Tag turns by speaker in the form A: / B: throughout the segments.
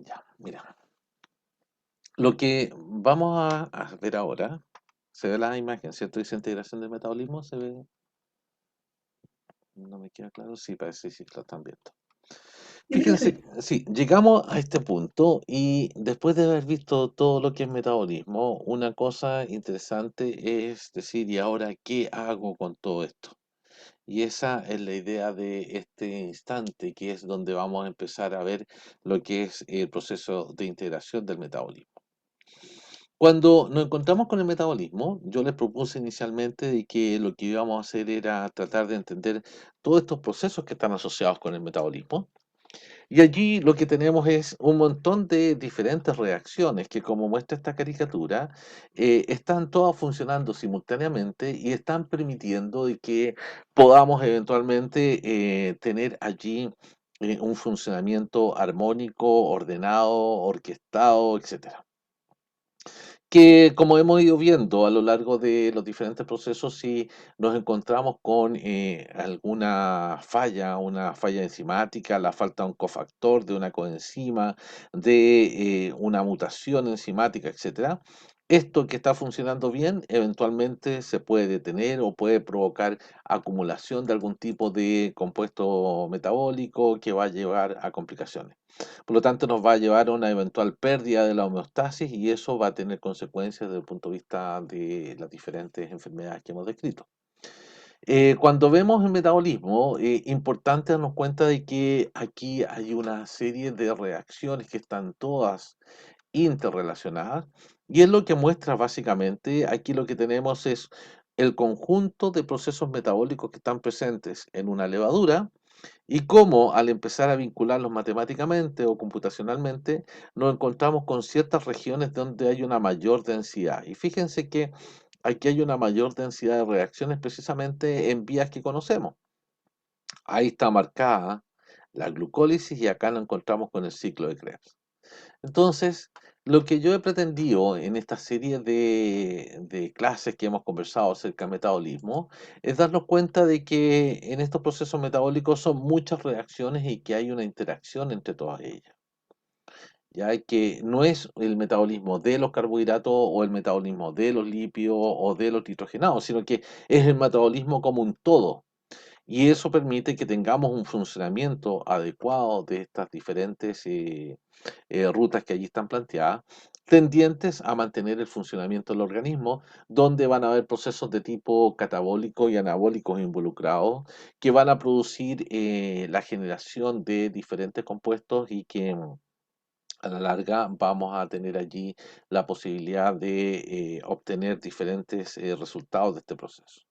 A: Ya, mira. Lo que vamos a ver ahora, se ve la imagen, ¿cierto? Dice integración del metabolismo, se ve, no me queda claro, sí, parece que sí lo están viendo.
B: Yo creo que sí.
A: Fíjense, sí, llegamos a este punto y después de haber visto todo lo que es metabolismo, una cosa interesante es decir, ¿y ahora qué hago con todo esto? Y esa es la idea de este instante, que es donde vamos a empezar a ver lo que es el proceso de integración del metabolismo. Cuando nos encontramos con el metabolismo, yo les propuse inicialmente de que lo que íbamos a hacer era tratar de entender todos estos procesos que están asociados con el metabolismo. Y allí lo que tenemos es un montón de diferentes reacciones que, como muestra esta caricatura, están todas funcionando simultáneamente y están permitiendo de que podamos eventualmente tener allí un funcionamiento armónico, ordenado, orquestado, etcétera. Que como hemos ido viendo a lo largo de los diferentes procesos, si nos encontramos con alguna falla, una falla enzimática, la falta de un cofactor, de una coenzima, de una mutación enzimática, etcétera, esto que está funcionando bien eventualmente se puede detener o puede provocar acumulación de algún tipo de compuesto metabólico que va a llevar a complicaciones. Por lo tanto, nos va a llevar a una eventual pérdida de la homeostasis y eso va a tener consecuencias desde el punto de vista de las diferentes enfermedades que hemos descrito. Cuando vemos el metabolismo, importante darnos cuenta de que aquí hay una serie de reacciones que están todas interrelacionadas y es lo que muestra básicamente, aquí lo que tenemos es el conjunto de procesos metabólicos que están presentes en una levadura y cómo al empezar a vincularlos matemáticamente o computacionalmente, nos encontramos con ciertas regiones donde hay una mayor densidad. Y fíjense que aquí hay una mayor densidad de reacciones precisamente en vías que conocemos. Ahí está marcada la glucólisis y acá nos encontramos con el ciclo de Krebs. Entonces, lo que yo he pretendido en esta serie de clases que hemos conversado acerca del metabolismo es darnos cuenta de que en estos procesos metabólicos son muchas reacciones y que hay una interacción entre todas ellas. Ya que no es el metabolismo de los carbohidratos o el metabolismo de los lípidos o de los nitrogenados, sino que es el metabolismo como un todo. Y eso permite que tengamos un funcionamiento adecuado de estas diferentes rutas que allí están planteadas, tendientes a mantener el funcionamiento del organismo, donde van a haber procesos de tipo catabólico y anabólicos involucrados, que van a producir la generación de diferentes compuestos y que a la larga vamos a tener allí la posibilidad de obtener diferentes resultados de este proceso.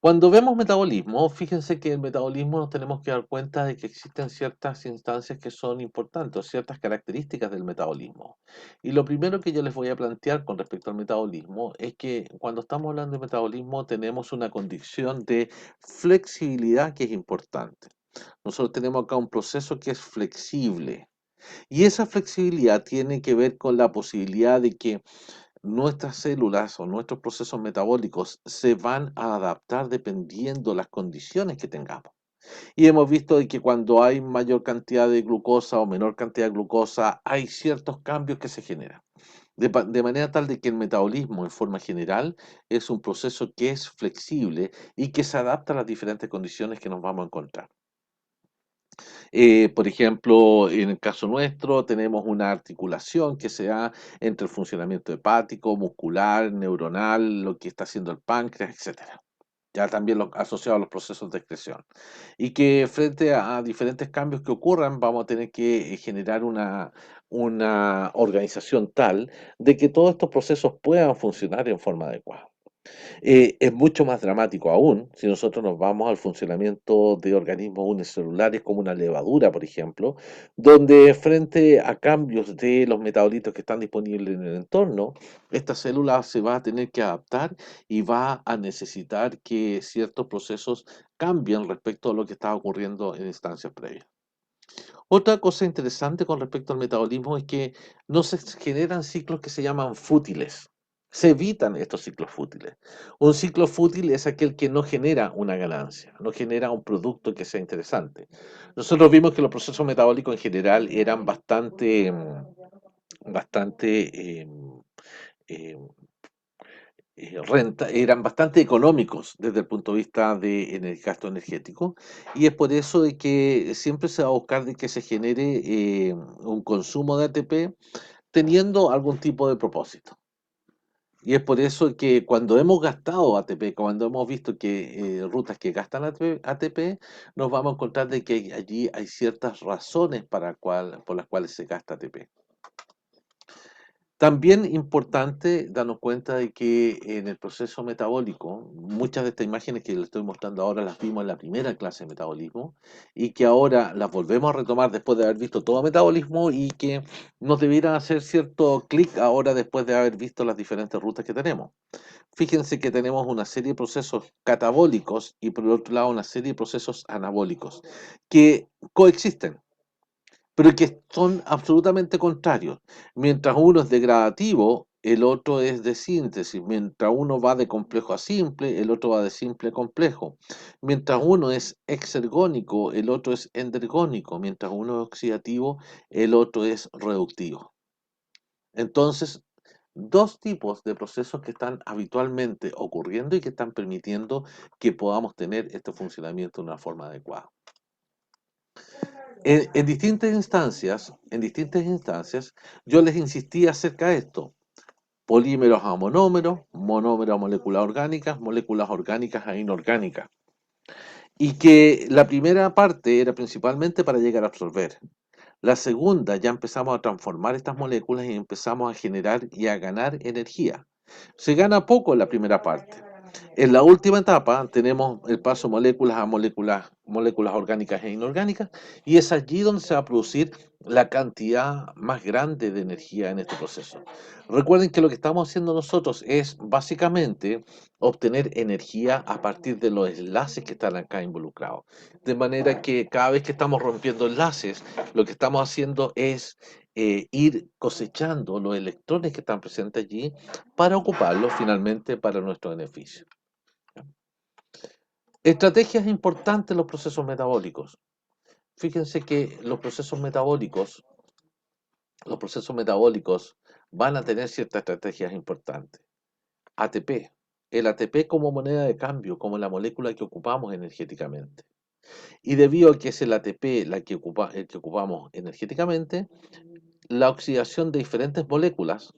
A: Cuando vemos metabolismo, fíjense que el metabolismo nos tenemos que dar cuenta de que existen ciertas instancias que son importantes, ciertas características del metabolismo. Y lo primero que yo les voy a plantear con respecto al metabolismo es que cuando estamos hablando de metabolismo tenemos una condición de flexibilidad que es importante. Nosotros tenemos acá un proceso que es flexible y esa flexibilidad tiene que ver con la posibilidad de que nuestras células o nuestros procesos metabólicos se van a adaptar dependiendo las condiciones que tengamos. Y hemos visto de que cuando hay mayor cantidad de glucosa o menor cantidad de glucosa, hay ciertos cambios que se generan. De manera tal de que el metabolismo en forma general es un proceso que es flexible y que se adapta a las diferentes condiciones que nos vamos a encontrar. Por ejemplo, en el caso nuestro tenemos una articulación que se da entre el funcionamiento hepático, muscular, neuronal, lo que está haciendo el páncreas, etcétera. Ya también asociado a los procesos de excreción. Y que frente a diferentes cambios que ocurran, vamos a tener que generar una organización tal de que todos estos procesos puedan funcionar en forma adecuada. Es mucho más dramático aún si nosotros nos vamos al funcionamiento de organismos unicelulares como una levadura, por ejemplo, donde frente a cambios de los metabolitos que están disponibles en el entorno, esta célula se va a tener que adaptar y va a necesitar que ciertos procesos cambien respecto a lo que estaba ocurriendo en instancias previas. Otra cosa interesante con respecto al metabolismo es que no se generan ciclos que se llaman fútiles. Se evitan estos ciclos fútiles. Un ciclo fútil es aquel que no genera una ganancia, no genera un producto que sea interesante. Nosotros vimos que los procesos metabólicos en general eran bastante eh, eran bastante económicos desde el punto de vista del gasto energético, y es por eso de que siempre se va a buscar de que se genere un consumo de ATP teniendo algún tipo de propósito. Y es por eso que cuando hemos gastado ATP, cuando hemos visto que rutas que gastan ATP, nos vamos a encontrar de que allí hay ciertas razones por las cuales se gasta ATP. También importante darnos cuenta de que en el proceso metabólico, muchas de estas imágenes que les estoy mostrando ahora las vimos en la primera clase de metabolismo y que ahora las volvemos a retomar después de haber visto todo metabolismo y que nos debiera hacer cierto clic ahora después de haber visto las diferentes rutas que tenemos. Fíjense que tenemos una serie de procesos catabólicos y por otro lado una serie de procesos anabólicos que coexisten, pero que son absolutamente contrarios. Mientras uno es degradativo, el otro es de síntesis. Mientras uno va de complejo a simple, el otro va de simple a complejo. Mientras uno es exergónico, el otro es endergónico. Mientras uno es oxidativo, el otro es reductivo. Entonces, dos tipos de procesos que están habitualmente ocurriendo y que están permitiendo que podamos tener este funcionamiento de una forma adecuada. En distintas instancias, yo les insistí acerca de esto. Polímeros a monómeros, monómeros a moléculas orgánicas a inorgánicas. Y que la primera parte era principalmente para llegar a absorber. La segunda, ya empezamos a transformar estas moléculas y empezamos a generar y a ganar energía. Se gana poco en la primera parte. En la última etapa tenemos el paso moléculas a moléculas orgánicas e inorgánicas, y es allí donde se va a producir la cantidad más grande de energía en este proceso. Recuerden que lo que estamos haciendo nosotros es básicamente obtener energía a partir de los enlaces que están acá involucrados. De manera que cada vez que estamos rompiendo enlaces, lo que estamos haciendo es ir cosechando los electrones que están presentes allí para ocuparlos finalmente para nuestro beneficio. Estrategias importantes en los procesos metabólicos. Fíjense que los procesos metabólicos van a tener ciertas estrategias importantes. ATP. El ATP como moneda de cambio, como la molécula que ocupamos energéticamente. Y debido a que es el ATP el que ocupamos energéticamente, la oxidación de diferentes moléculas,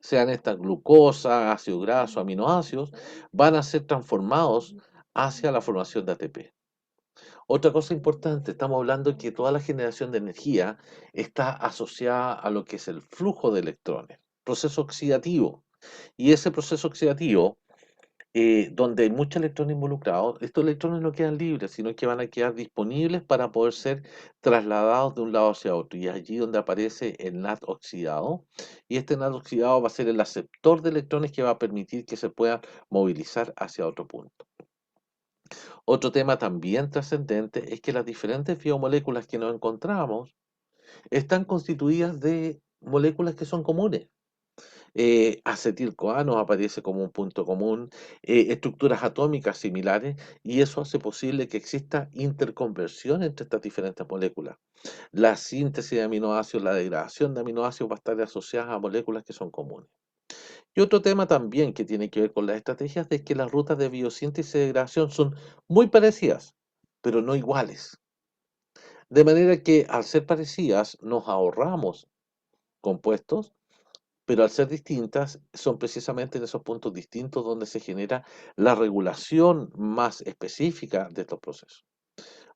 A: sean estas glucosa, ácido graso, aminoácidos, van a ser transformados hacia la formación de ATP. Otra cosa importante, estamos hablando que toda la generación de energía está asociada a lo que es el flujo de electrones, proceso oxidativo. Y ese proceso oxidativo, donde hay muchos electrones involucrados, estos electrones no quedan libres, sino que van a quedar disponibles para poder ser trasladados de un lado hacia otro. Y es allí donde aparece el NAT oxidado. Y este NAT oxidado va a ser el aceptor de electrones que va a permitir que se puedan movilizar hacia otro punto. Otro tema también trascendente es que las diferentes biomoléculas que nos encontramos están constituidas de moléculas que son comunes. Acetilcoano aparece como un punto común, estructuras atómicas similares, y eso hace posible que exista interconversión entre estas diferentes moléculas. La síntesis de aminoácidos, la degradación de aminoácidos va a estar asociada a moléculas que son comunes. Y otro tema también que tiene que ver con las estrategias es que las rutas de biosíntesis y degradación son muy parecidas, pero no iguales. De manera que al ser parecidas nos ahorramos compuestos, pero al ser distintas son precisamente en esos puntos distintos donde se genera la regulación más específica de estos procesos.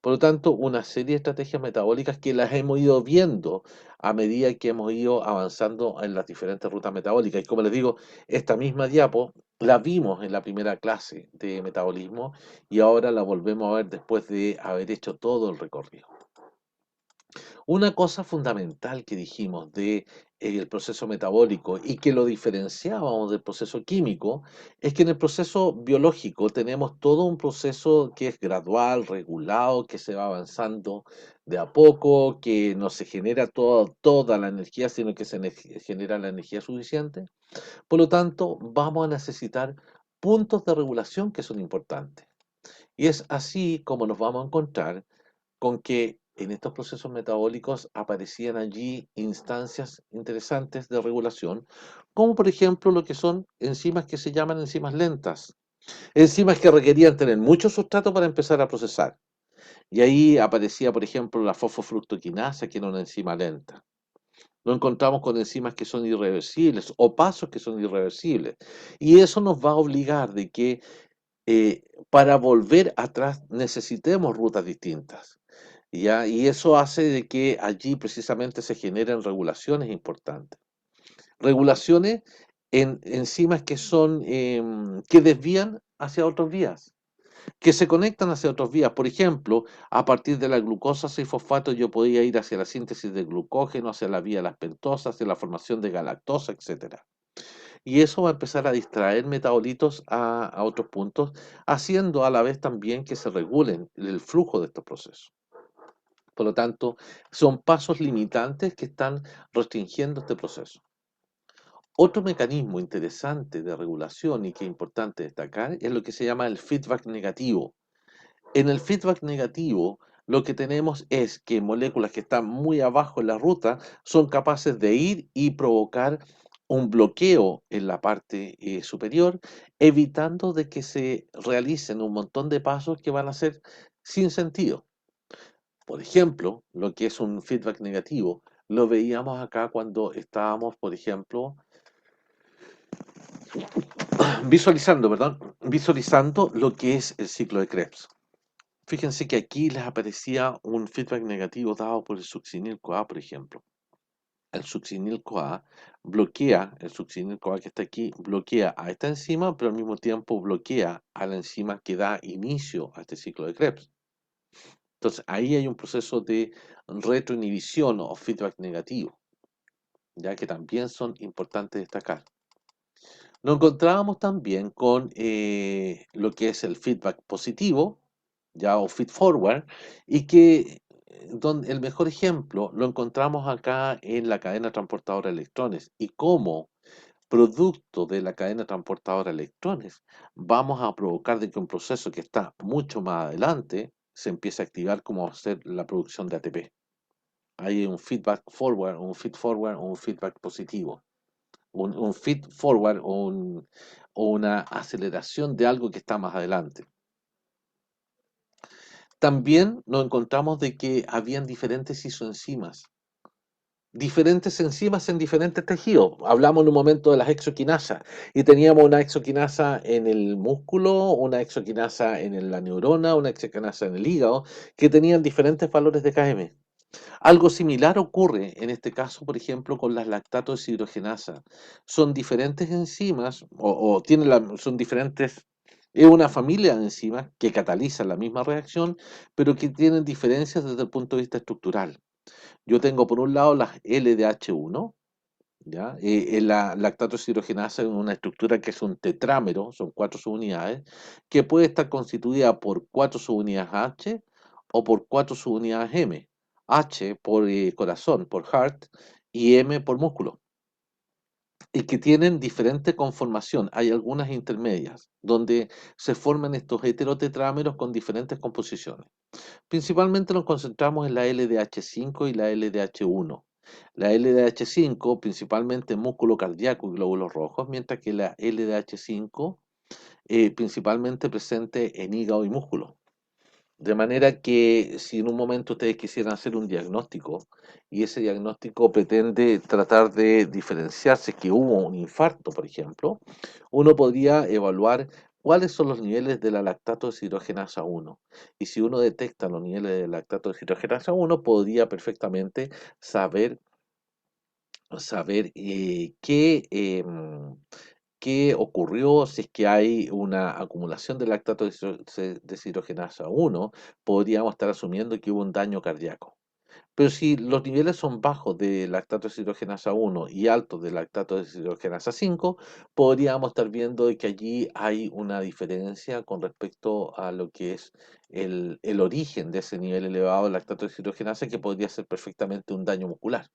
A: Por lo tanto, una serie de estrategias metabólicas que las hemos ido viendo a medida que hemos ido avanzando en las diferentes rutas metabólicas. Y como les digo, esta misma diapo la vimos en la primera clase de metabolismo y ahora la volvemos a ver después de haber hecho todo el recorrido. Una cosa fundamental que dijimos de el proceso metabólico y que lo diferenciábamos del proceso químico es que en el proceso biológico tenemos todo un proceso que es gradual, regulado, que se va avanzando de a poco, que no se genera toda la energía, sino que genera la energía suficiente. Por lo tanto, vamos a necesitar puntos de regulación que son importantes. Y es así como nos vamos a encontrar con que en estos procesos metabólicos aparecían allí instancias interesantes de regulación, como por ejemplo lo que son enzimas que se llaman enzimas lentas, enzimas que requerían tener mucho sustrato para empezar a procesar. Y ahí aparecía, por ejemplo, la fosfofructoquinasa, que era una enzima lenta. Nos encontramos con enzimas que son irreversibles o pasos que son irreversibles. Y eso nos va a obligar de que para volver atrás necesitemos rutas distintas. ¿Ya? Y eso hace de que allí precisamente se generen regulaciones importantes. Regulaciones en enzimas que son que desvían hacia otras vías, que se conectan hacia otras vías. Por ejemplo, a partir de la glucosa 6-fosfato yo podía ir hacia la síntesis de glucógeno, hacia la vía de las pentosas, hacia la formación de galactosa, etcétera. Y eso va a empezar a distraer metabolitos a otros puntos, haciendo a la vez también que se regulen el flujo de estos procesos. Por lo tanto, son pasos limitantes que están restringiendo este proceso. Otro mecanismo interesante de regulación y que es importante destacar es lo que se llama el feedback negativo. En el feedback negativo, lo que tenemos es que moléculas que están muy abajo en la ruta son capaces de ir y provocar un bloqueo en la parte superior, evitando de que se realicen un montón de pasos que van a ser sin sentido. Por ejemplo, lo que es un feedback negativo, lo veíamos acá cuando estábamos, por ejemplo, visualizando, perdón, visualizando lo que es el ciclo de Krebs. Fíjense que aquí les aparecía un feedback negativo dado por el succinil-CoA, por ejemplo. El succinil-CoA bloquea, el succinil-CoA que está aquí, bloquea a esta enzima, pero al mismo tiempo bloquea a la enzima que da inicio a este ciclo de Krebs. Entonces, ahí hay un proceso de retroinhibición o feedback negativo, ya que también son importantes destacar. Nos encontrábamos también con lo que es el feedback positivo, ya o feed forward, y que donde el mejor ejemplo lo encontramos acá en la cadena transportadora de electrones y cómo producto de la cadena transportadora de electrones vamos a provocar de que un proceso que está mucho más adelante se empiece a activar como va a ser la producción de ATP. Hay un feedback forward, un feed forward o un feedback positivo. Un feed forward o una aceleración de algo que está más adelante. También nos encontramos de que habían diferentes enzimas en diferentes tejidos. Hablamos en un momento de las exoquinasas y teníamos una exoquinasa en el músculo, una exoquinasa en la neurona, una exoquinasa en el hígado, que tenían diferentes valores de Km. Algo similar ocurre en este caso, por ejemplo, con las lactato deshidrogenasa. Son diferentes enzimas o tienen son diferentes, es una familia de enzimas que catalizan la misma reacción, pero que tienen diferencias desde el punto de vista estructural. Yo tengo por un lado las LDH1, ¿ya? La lactato deshidrogenasa es una estructura que es un tetrámero, son 4 subunidades, que puede estar constituida por 4 subunidades H o por 4 subunidades M. H por corazón, por heart, y M por músculo. Y que tienen diferente conformación. Hay algunas intermedias, donde se forman estos heterotetrámeros con diferentes composiciones. Principalmente nos concentramos en la LDH5 y la LDH1. La LDH5 principalmente en músculo cardíaco y glóbulos rojos, mientras que la LDH5 principalmente presente en hígado y músculo. De manera que si en un momento ustedes quisieran hacer un diagnóstico y ese diagnóstico pretende tratar de diferenciar si es que hubo un infarto, por ejemplo, uno podría evaluar cuáles son los niveles de la lactato deshidrogenasa 1. Y si uno detecta los niveles de lactato deshidrogenasa 1, podría perfectamente saber qué ocurrió, si es que hay una acumulación de lactato deshidrogenasa 1, podríamos estar asumiendo que hubo un daño cardíaco. Pero si los niveles son bajos de lactato deshidrogenasa 1 y altos de lactato deshidrogenasa 5, podríamos estar viendo de que allí hay una diferencia con respecto a lo que es el origen de ese nivel elevado de lactato deshidrogenasa, que podría ser perfectamente un daño muscular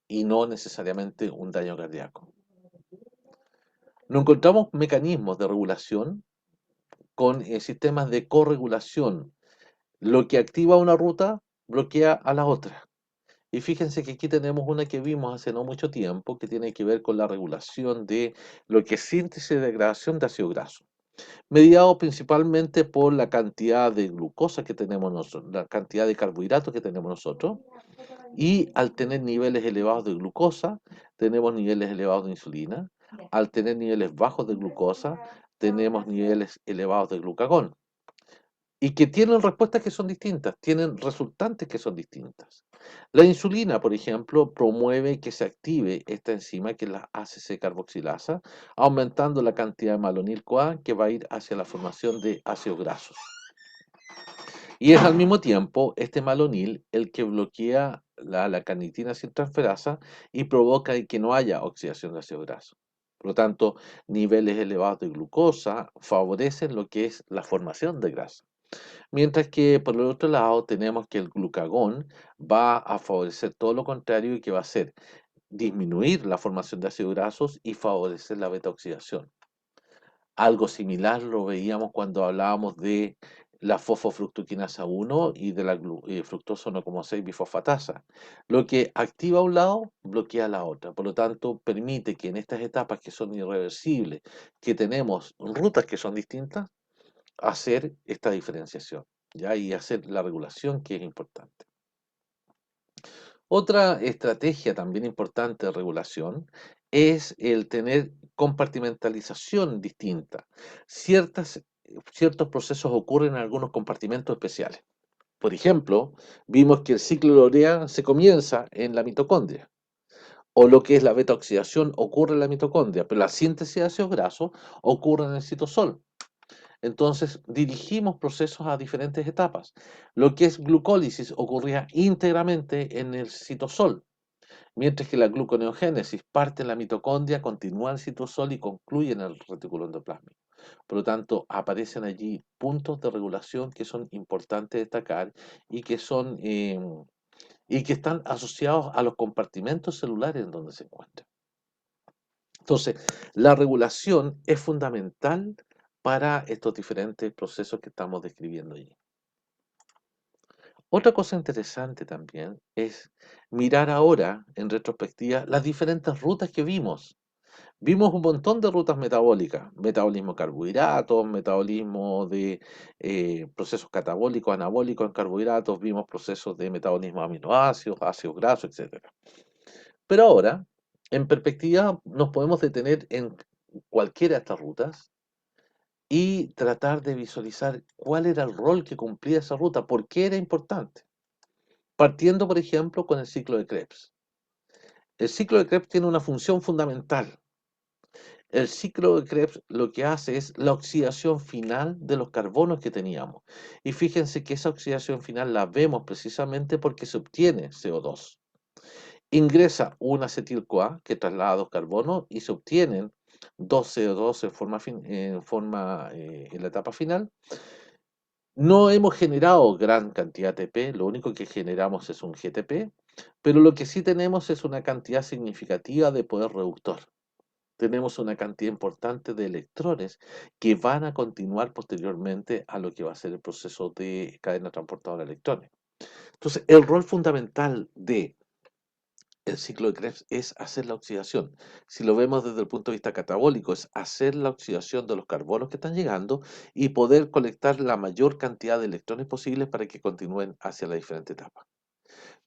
A: y no necesariamente un daño cardíaco. No encontramos mecanismos de regulación con sistemas de corregulación. Lo que activa una ruta bloquea a la otra. Y fíjense que aquí tenemos una que vimos hace no mucho tiempo, que tiene que ver con la regulación de lo que es síntesis y degradación de ácido graso, mediado principalmente por la cantidad de glucosa que tenemos nosotros, la cantidad de carbohidratos que tenemos nosotros, y al tener niveles elevados de glucosa, tenemos niveles elevados de insulina, al tener niveles bajos de glucosa, tenemos niveles elevados de glucagón. Y que tienen respuestas que son distintas, tienen resultantes que son distintas. La insulina, por ejemplo, promueve que se active esta enzima que es la ACC carboxilasa, aumentando la cantidad de malonil-CoA que va a ir hacia la formación de ácidos grasos. Y es al mismo tiempo este malonil el que bloquea la carnitina sintransferasa y provoca que no haya oxidación de ácido graso. Por lo tanto, niveles elevados de glucosa favorecen lo que es la formación de grasa. Mientras que por el otro lado tenemos que el glucagón va a favorecer todo lo contrario y que va a hacer disminuir la formación de ácidos grasos y favorecer la beta-oxidación. Algo similar lo veíamos cuando hablábamos de la fosfofructoquinasa 1 y de la fructosa 1,6 bifosfatasa. Lo que activa un lado, bloquea la otra. Por lo tanto, permite que en estas etapas que son irreversibles, que tenemos rutas que son distintas, hacer esta diferenciación, ¿ya? Y hacer la regulación que es importante. Otra estrategia también importante de regulación es el tener compartimentalización distinta. Ciertos procesos ocurren en algunos compartimentos especiales. Por ejemplo, vimos que el ciclo de urea se comienza en la mitocondria, o lo que es la beta-oxidación ocurre en la mitocondria, pero la síntesis de ácidos grasos ocurre en el citosol. Entonces, dirigimos procesos a diferentes etapas. Lo que es glucólisis ocurría íntegramente en el citosol, mientras que la gluconeogénesis parte en la mitocondria, continúa en el citosol y concluye en el retículo endoplásmico. Por lo tanto, aparecen allí puntos de regulación que son importantes destacar y que y que están asociados a los compartimentos celulares en donde se encuentran. Entonces, la regulación es fundamental para estos diferentes procesos que estamos describiendo allí. Otra cosa interesante también es mirar ahora, en retrospectiva, las diferentes rutas que vimos. Vimos un montón de rutas metabólicas, metabolismo de carbohidratos, metabolismo de procesos catabólicos, anabólicos en carbohidratos, vimos procesos de metabolismo de aminoácidos, ácidos grasos, etc. Pero ahora, en perspectiva, nos podemos detener en cualquiera de estas rutas y tratar de visualizar cuál era el rol que cumplía esa ruta, por qué era importante. Partiendo, por ejemplo, con el ciclo de Krebs. El ciclo de Krebs tiene una función fundamental. El ciclo de Krebs lo que hace es la oxidación final de los carbonos que teníamos. Y fíjense que esa oxidación final la vemos precisamente porque se obtiene CO2. Ingresa un acetil-CoA que traslada dos carbonos y se obtienen dos CO2 en la etapa final. No hemos generado gran cantidad de ATP, lo único que generamos es un GTP, pero lo que sí tenemos es una cantidad significativa de poder reductor. Tenemos una cantidad importante de electrones que van a continuar posteriormente a lo que va a ser el proceso de cadena transportadora de electrones. Entonces, el rol fundamental de el ciclo de Krebs es hacer la oxidación. Si lo vemos desde el punto de vista catabólico, es hacer la oxidación de los carbonos que están llegando y poder colectar la mayor cantidad de electrones posibles para que continúen hacia la diferente etapa.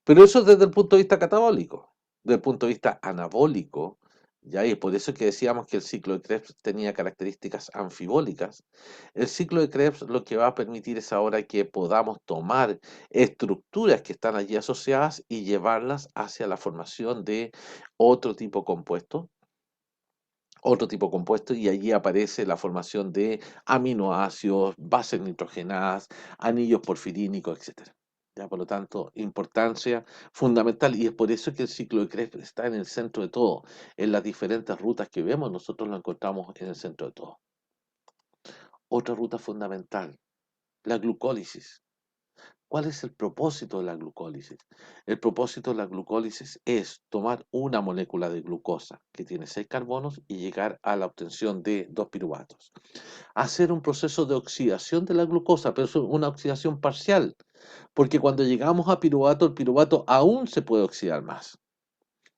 A: Pero eso es desde el punto de vista catabólico. Desde el punto de vista anabólico, ¿ya? Y por eso que decíamos que el ciclo de Krebs tenía características anfibólicas. El ciclo de Krebs lo que va a permitir es ahora que podamos tomar estructuras que están allí asociadas y llevarlas hacia la formación de otro tipo compuesto, otro tipo compuesto, y allí aparece la formación de aminoácidos, bases nitrogenadas, anillos porfirínicos, etc. Ya, por lo tanto, importancia fundamental, y es por eso que el ciclo de Krebs está en el centro de todo. En las diferentes rutas que vemos, nosotros lo encontramos en el centro de todo. Otra ruta fundamental, la glucólisis. ¿Cuál es el propósito de la glucólisis? El propósito de la glucólisis es tomar una molécula de glucosa que tiene 6 carbonos y llegar a la obtención de 2 piruvatos. Hacer un proceso de oxidación de la glucosa, pero es una oxidación parcial, porque cuando llegamos a piruvato, el piruvato aún se puede oxidar más.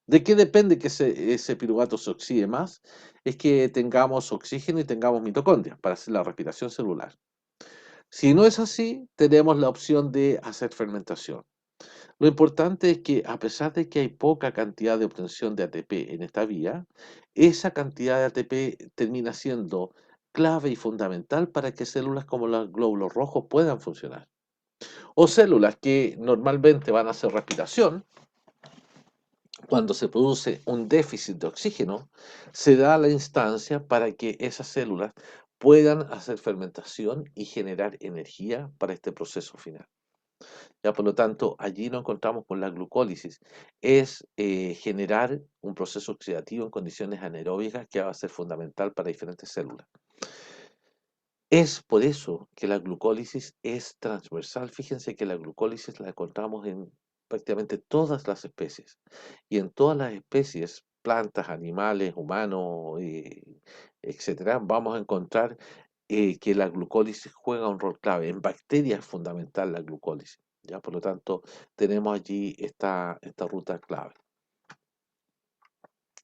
A: ¿De qué depende que ese piruvato se oxide más? Es que tengamos oxígeno y tengamos mitocondrias para hacer la respiración celular. Si no es así, tenemos la opción de hacer fermentación. Lo importante es que a pesar de que hay poca cantidad de obtención de ATP en esta vía, esa cantidad de ATP termina siendo clave y fundamental para que células como los glóbulos rojos puedan funcionar. O células que normalmente van a hacer respiración, cuando se produce un déficit de oxígeno, se da la instancia para que esas células puedan hacer fermentación y generar energía para este proceso final. Ya, por lo tanto, allí nos encontramos con la glucólisis. Es generar un proceso oxidativo en condiciones anaeróbicas que va a ser fundamental para diferentes células. Es por eso que la glucólisis es transversal. Fíjense que la glucólisis la encontramos en prácticamente todas las especies. Y en todas las especies, plantas, animales, humanos, etcétera, vamos a encontrar que la glucólisis juega un rol clave. En bacterias es fundamental la glucólisis. ¿Ya? Por lo tanto, tenemos allí esta ruta clave.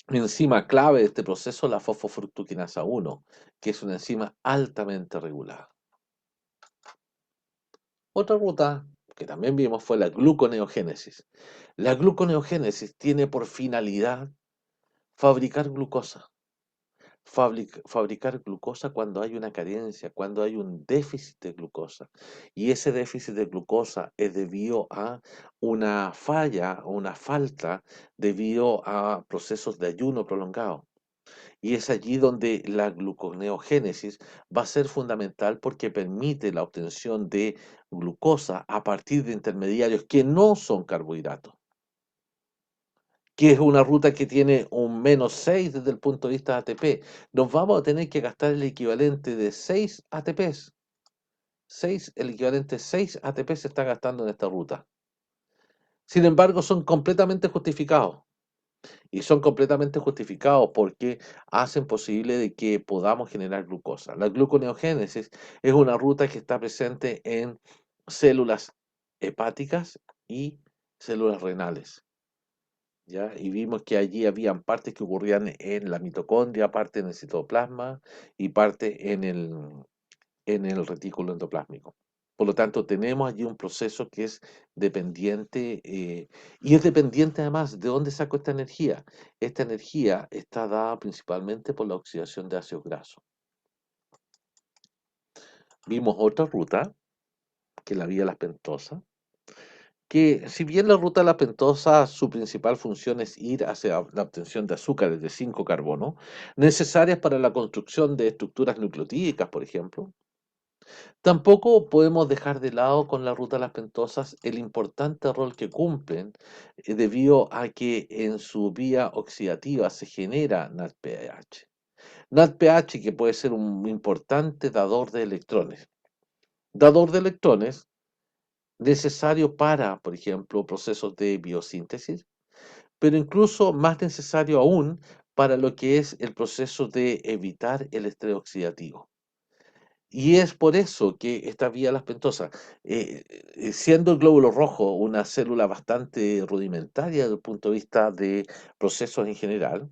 A: Enzima clave de este proceso, la fosfofructoquinasa 1, que es una enzima altamente regulada. Otra ruta que también vimos fue la gluconeogénesis. La gluconeogénesis tiene por finalidad fabricar glucosa. Fabricar glucosa cuando hay una carencia, cuando hay un déficit de glucosa. Y ese déficit de glucosa es debido a una falla o una falta debido a procesos de ayuno prolongado. Y es allí donde la gluconeogénesis va a ser fundamental porque permite la obtención de glucosa a partir de intermediarios que no son carbohidratos, que es una ruta que tiene un -6 desde el punto de vista de ATP. Nos vamos a tener que gastar el equivalente de 6 ATPs. El equivalente 6 ATP se está gastando en esta ruta. Sin embargo, son completamente justificados. Y son completamente justificados porque hacen posible de que podamos generar glucosa. La gluconeogénesis es una ruta que está presente en células hepáticas y células renales. ¿Ya? Y vimos que allí habían partes que ocurrían en la mitocondria, parte en el citoplasma y parte en el retículo endoplásmico. Por lo tanto, tenemos allí un proceso que es dependiente, y es dependiente además de dónde saco esta energía. Esta energía está dada principalmente por la oxidación de ácidos grasos. Vimos otra ruta, que es la vía las pentosas, que si bien la ruta de la pentosa, su principal función es ir hacia la obtención de azúcares de 5 carbono, necesarias para la construcción de estructuras nucleotídicas, por ejemplo. Tampoco podemos dejar de lado con la ruta de las pentosas el importante rol que cumplen debido a que en su vía oxidativa se genera NADPH. NADPH que puede ser un importante dador de electrones. Dador de electrones necesario para, por ejemplo, procesos de biosíntesis, pero incluso más necesario aún para lo que es el proceso de evitar el estrés oxidativo. Y es por eso que esta vía las pentosas, siendo el glóbulo rojo una célula bastante rudimentaria desde el punto de vista de procesos en general,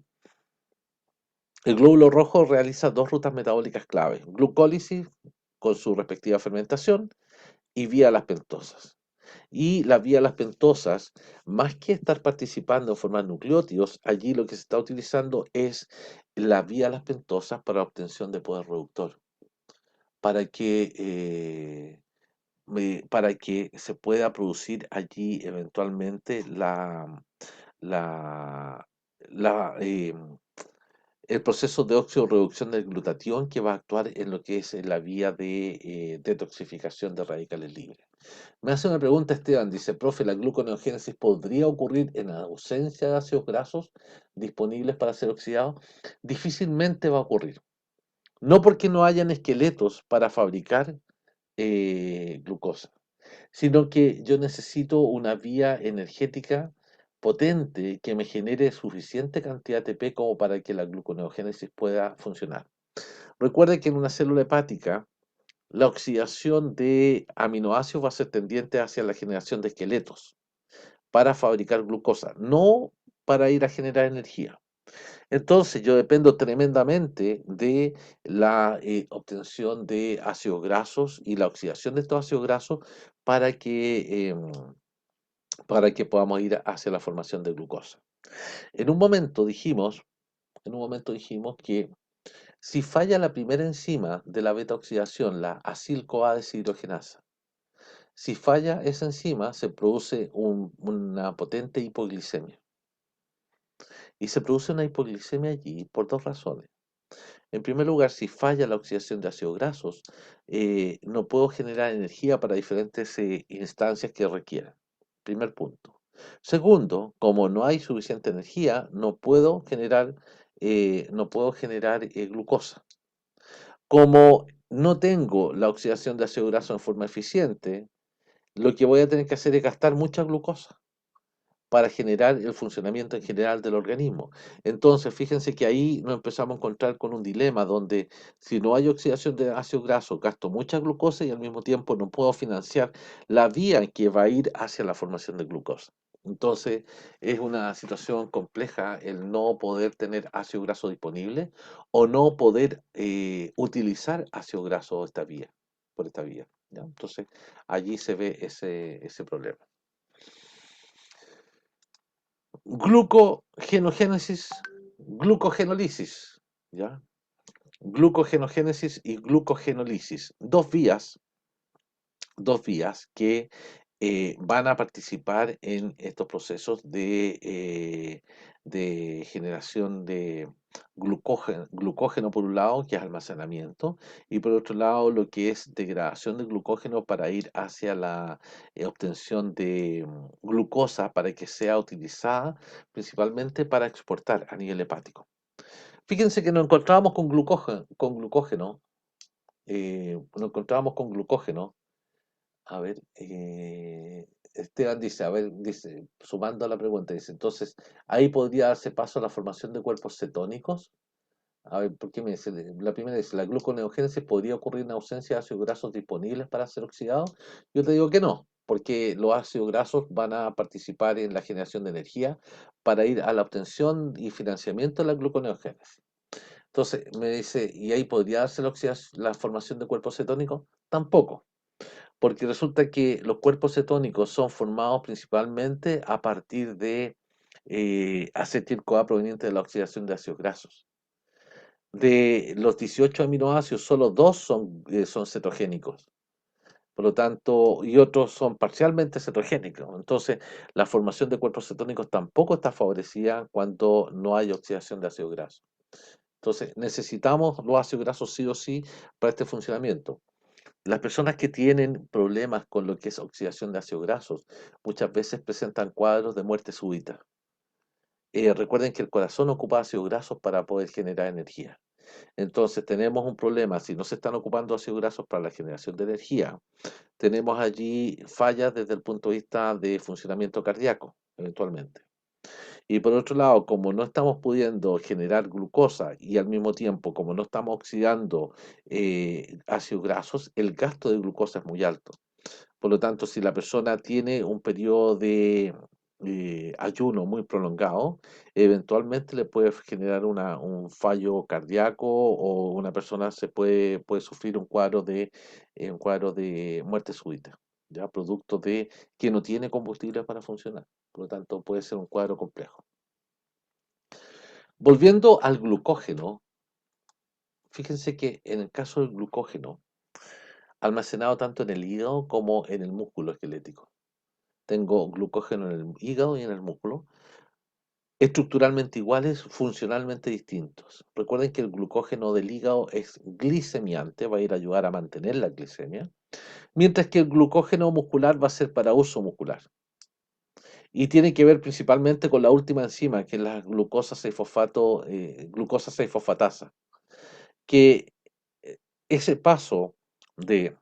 A: el glóbulo rojo realiza dos rutas metabólicas claves, glucólisis con su respectiva fermentación y vía las pentosas. Y la vía las pentosas, más que estar participando en formar nucleótidos, allí lo que se está utilizando es la vía las pentosas para la obtención de poder reductor, para que para que se pueda producir allí eventualmente la, la, el proceso de oxidorreducción del glutatión que va a actuar en lo que es la vía de detoxificación de radicales libres. Me hace una pregunta Esteban, dice, profe, ¿la gluconeogénesis podría ocurrir en ausencia de ácidos grasos disponibles para ser oxidados? Difícilmente va a ocurrir. No porque no hayan esqueletos para fabricar glucosa, sino que yo necesito una vía energética potente que me genere suficiente cantidad de ATP como para que la gluconeogénesis pueda funcionar. Recuerde que en una célula hepática, la oxidación de aminoácidos va a ser tendiente hacia la generación de esqueletos para fabricar glucosa, no para ir a generar energía. Entonces yo dependo tremendamente de la obtención de ácidos grasos y la oxidación de estos ácidos grasos para que, para que podamos ir hacia la formación de glucosa. En un momento dijimos, en un momento dijimos que si falla la primera enzima de la beta oxidación, la acil-CoA deshidrogenasa, si falla esa enzima se produce una potente hipoglicemia. Y se produce una hipoglicemia allí por dos razones. En primer lugar, si falla la oxidación de ácidos grasos, no puedo generar energía para diferentes instancias que requieran. Primer punto. Segundo, como no hay suficiente energía, no puedo generar glucosa. Como no tengo la oxidación de ácido graso en forma eficiente, lo que voy a tener que hacer es gastar mucha glucosa para generar el funcionamiento en general del organismo. Entonces, fíjense que ahí nos empezamos a encontrar con un dilema donde si no hay oxidación de ácido graso, gasto mucha glucosa y al mismo tiempo no puedo financiar la vía que va a ir hacia la formación de glucosa. Entonces, es una situación compleja el no poder tener ácido graso disponible o no poder utilizar ácido graso por esta vía. ¿Ya? Entonces, allí se ve ese problema. Glucogenogénesis, glucogenólisis, ¿ya? Glucogenogénesis y glucogenólisis, dos vías que van a participar en estos procesos de generación de glucógeno por un lado, que es almacenamiento, y por otro lado lo que es degradación de glucógeno para ir hacia la obtención de glucosa para que sea utilizada principalmente para exportar a nivel hepático. Fíjense que nos encontrábamos con glucógeno. A ver, Esteban dice, a ver, dice, sumando a la pregunta, dice, entonces, ahí podría darse paso a la formación de cuerpos cetónicos. A ver, ¿por qué me dice? La primera dice, ¿la gluconeogénesis podría ocurrir en ausencia de ácidos grasos disponibles para ser oxidados? Yo te digo que no, porque los ácidos grasos van a participar en la generación de energía para ir a la obtención y financiamiento de la gluconeogénesis. Entonces, me dice, ¿y ahí podría darse la formación de cuerpos cetónicos? Tampoco, porque resulta que los cuerpos cetónicos son formados principalmente a partir de acetil-CoA proveniente de la oxidación de ácidos grasos. De los 18 aminoácidos, solo dos son cetogénicos. Por lo tanto, y otros son parcialmente cetogénicos. Entonces, la formación de cuerpos cetónicos tampoco está favorecida cuando no hay oxidación de ácidos grasos. Entonces, necesitamos los ácidos grasos sí o sí para este funcionamiento. Las personas que tienen problemas con lo que es oxidación de ácidos grasos muchas veces presentan cuadros de muerte súbita. Recuerden que el corazón ocupa ácidos grasos para poder generar energía. Entonces tenemos un problema, si no se están ocupando ácidos grasos para la generación de energía, tenemos allí fallas desde el punto de vista de funcionamiento cardíaco, eventualmente. Y por otro lado, como no estamos pudiendo generar glucosa y al mismo tiempo, como no estamos oxidando ácidos grasos, el gasto de glucosa es muy alto. Por lo tanto, si la persona tiene un periodo de ayuno muy prolongado, eventualmente le puede generar un fallo cardíaco o una persona puede sufrir un cuadro de muerte súbita, ya producto de que no tiene combustible para funcionar. Por lo tanto, puede ser un cuadro complejo. Volviendo al glucógeno, fíjense que en el caso del glucógeno, almacenado tanto en el hígado como en el músculo esquelético, tengo glucógeno en el hígado y en el músculo, estructuralmente iguales, funcionalmente distintos. Recuerden que el glucógeno del hígado es glicemiante, va a ir a ayudar a mantener la glicemia, mientras que el glucógeno muscular va a ser para uso muscular. Y tiene que ver principalmente con la última enzima, que es la glucosa 6-fosfatasa, que ese paso de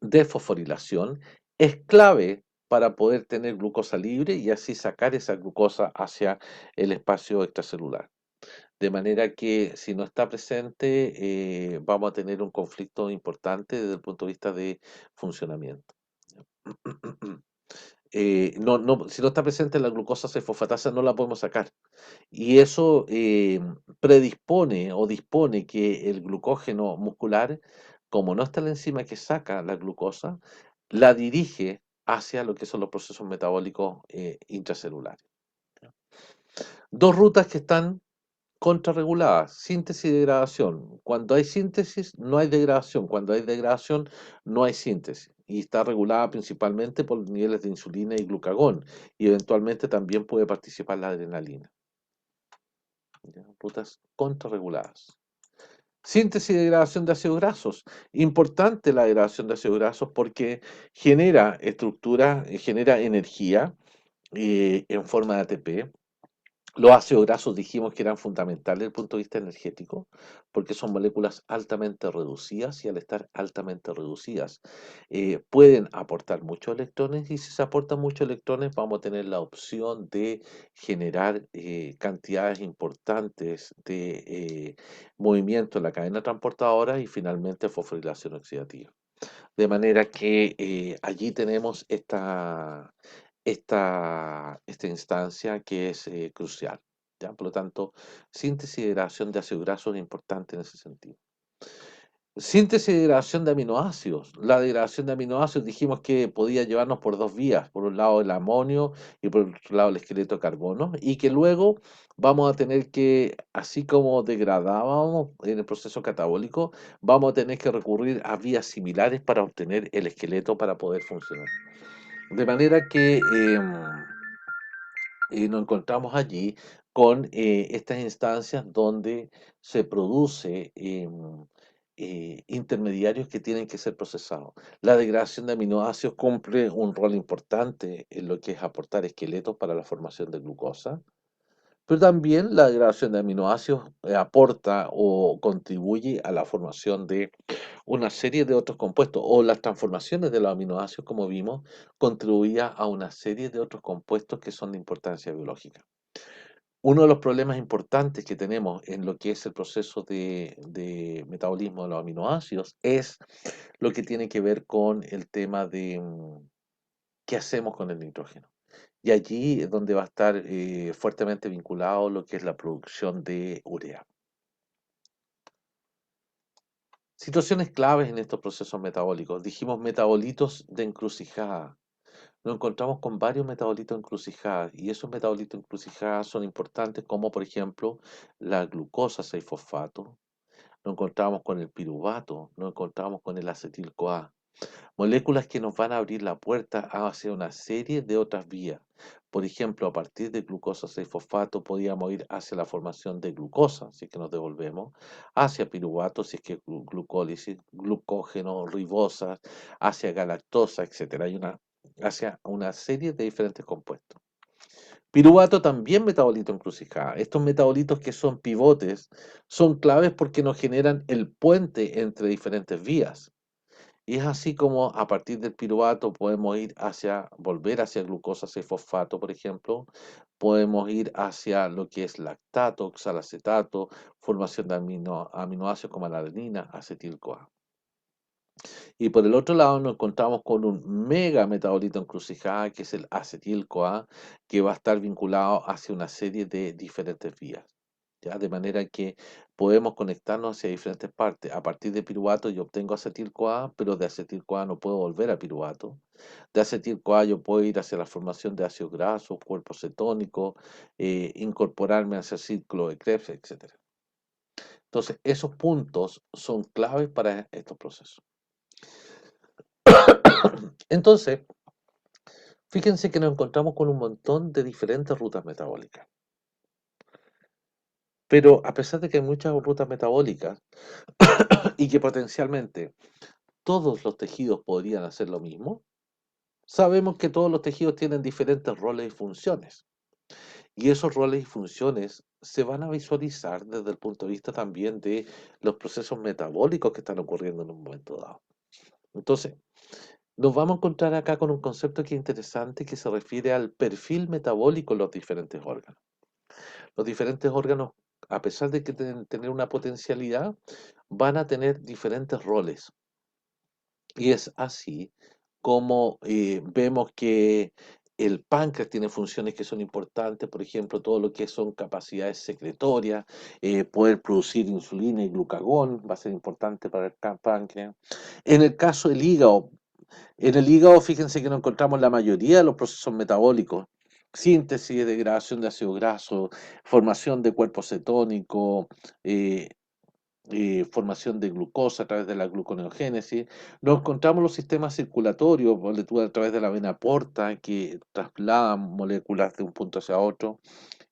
A: desfosforilación es clave para poder tener glucosa libre y así sacar esa glucosa hacia el espacio extracelular. De manera que si no está presente, vamos a tener un conflicto importante desde el punto de vista de funcionamiento. Si no está presente la glucosa 6-fosfatasa, no la podemos sacar. Y eso predispone o dispone que el glucógeno muscular, como no está la enzima que saca la glucosa, la dirige hacia lo que son los procesos metabólicos intracelulares. Dos rutas que están contrarreguladas, síntesis y degradación. Cuando hay síntesis, no hay degradación. Cuando hay degradación, no hay síntesis. Y está regulada principalmente por los niveles de insulina y glucagón. Y eventualmente también puede participar la adrenalina. ¿Ya? Rutas contrarreguladas. Síntesis y degradación de ácidos grasos. Importante la degradación de ácidos grasos porque genera estructura, genera energía en forma de ATP. Los ácidos grasos dijimos que eran fundamentales desde el punto de vista energético, porque son moléculas altamente reducidas y al estar altamente reducidas pueden aportar muchos electrones y si se aportan muchos electrones vamos a tener la opción de generar cantidades importantes de movimiento en la cadena transportadora y finalmente fosforilación oxidativa. De manera que allí tenemos esta instancia que es crucial. ¿Ya? Por lo tanto, síntesis y degradación de ácidos grasos es importante en ese sentido. Síntesis y degradación de aminoácidos. La degradación de aminoácidos dijimos que podía llevarnos por dos vías, por un lado el amonio y por otro lado el esqueleto de carbono, y que luego vamos a tener que, así como degradábamos en el proceso catabólico, vamos a tener que recurrir a vías similares para obtener el esqueleto para poder funcionar. De manera que nos encontramos allí con estas instancias donde se produce intermediarios que tienen que ser procesados. La degradación de aminoácidos cumple un rol importante en lo que es aportar esqueletos para la formación de glucosa, pero también la degradación de aminoácidos aporta o contribuye a la formación de una serie de otros compuestos o las transformaciones de los aminoácidos, como vimos, contribuía a una serie de otros compuestos que son de importancia biológica. Uno de los problemas importantes que tenemos en lo que es el proceso de metabolismo de los aminoácidos es lo que tiene que ver con el tema de qué hacemos con el nitrógeno. Y allí es donde va a estar fuertemente vinculado lo que es la producción de urea. Situaciones claves en estos procesos metabólicos. Dijimos metabolitos de encrucijada. Nos encontramos con varios metabolitos encrucijadas y esos metabolitos encrucijadas son importantes como por ejemplo la glucosa 6-fosfato, nos encontramos con el piruvato, nos encontramos con el acetil-CoA, moléculas que nos van a abrir la puerta hacia una serie de otras vías. Por ejemplo, a partir de glucosa 6-fosfato podíamos ir hacia la formación de glucosa, si es que nos devolvemos, hacia piruvato, si es que glucólisis, glucógeno, ribosas, hacia galactosa, etcétera. Hacia una serie de diferentes compuestos. Piruvato también metabolito encrucijada. Estos metabolitos que son pivotes son claves porque nos generan el puente entre diferentes vías. Y es así como a partir del piruvato podemos volver hacia glucosa 6-fosfato, por ejemplo, podemos ir hacia lo que es lactato, oxalacetato, formación de aminoácidos como la adenina, acetil-CoA. Y por el otro lado nos encontramos con un mega metabolito encrucijada que es el acetil-CoA, que va a estar vinculado hacia una serie de diferentes vías. ¿Ya? De manera que podemos conectarnos hacia diferentes partes. A partir de piruvato yo obtengo acetil-CoA, pero de acetil-CoA no puedo volver a piruvato. De acetil-CoA yo puedo ir hacia la formación de ácidos grasos, cuerpos cetónicos, incorporarme hacia el ciclo de Krebs, etc. Entonces, esos puntos son claves para estos procesos. Entonces, fíjense que nos encontramos con un montón de diferentes rutas metabólicas. Pero a pesar de que hay muchas rutas metabólicas y que potencialmente todos los tejidos podrían hacer lo mismo? Sabemos que todos los tejidos tienen diferentes roles y funciones. Y esos roles y funciones se van a visualizar desde el punto de vista también de los procesos metabólicos que están ocurriendo en un momento dado. Entonces, nos vamos a encontrar acá con un concepto que es interesante que se refiere al perfil metabólico de los diferentes órganos. Los diferentes órganos, a pesar de que tener una potencialidad, van a tener diferentes roles. Y es así como vemos que el páncreas tiene funciones que son importantes, por ejemplo, todo lo que son capacidades secretorias, poder producir insulina y glucagón va a ser importante para el páncreas. En el caso del hígado, en el hígado, fíjense que no encontramos la mayoría de los procesos metabólicos. Síntesis, degradación de ácido graso, formación de cuerpo cetónico, eh, formación de glucosa a través de la gluconeogénesis. Nos encontramos los sistemas circulatorios, a través de la vena porta, que trasladan moléculas de un punto hacia otro,